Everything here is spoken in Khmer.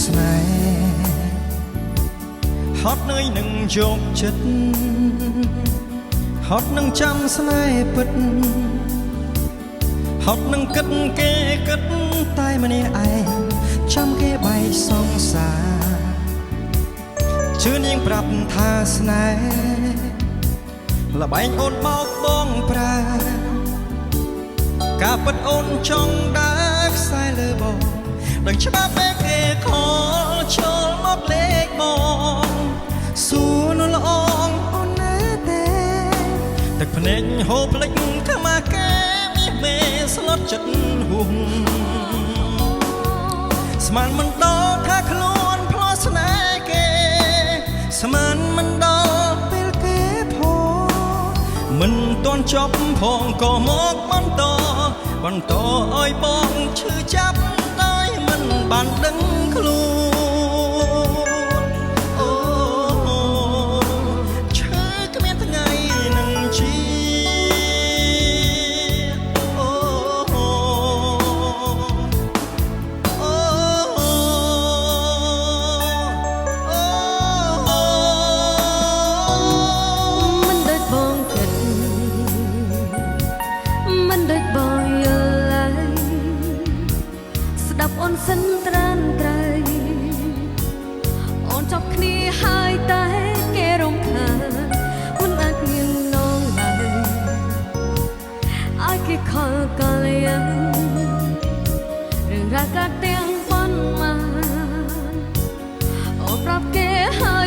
ស្នេហ៍ហត់នឿយនឹងយកចិត្តហត់នឹងចាំស្នេហ៍ពិតហត់នឹងគិតគេគិតតែម្នាក់ឯងចាំគេបែកសងសាជឿនាងប្រាប់ថាស្នេហ៍ល្បែងអូនបោកបងប្រាការពិតអូនចង់ដើរខ្សែលើបងដឹងច្បាស់ពេលគេខលចូលមកលេខបងសួរនៅល្អងអូនណាទេទឹកភ្នែកហូរភ្លេចខ្មាស់គេមានមេស្លុតចិត្តហួងស្មានមិនដល់ថាខ្លួនផ្លោះស្នេហ៍គេស្មានមិនដល់ពេលគេផងមិនទាន់ចប់ផងក៏មកបន្តឲ្យបងឈឺចាប់ដោយមិនបានដឹងខ្លួនអូឈឺគ្មានថ្ងៃនឹងជាអូមិនដូចបងគិតមិនដូចបងយល់ស្ដាប់អូនសិនត្រានត្រៃអូនចាប់គ្នាហើយតែគេរំខានមិនអាចមាននងឡើយឲ្យគេខលកលយ៉ាងរឿងរ៉ាវកាត់ទាំងប៉ុន្មានអូនប្រាប់គេហើយ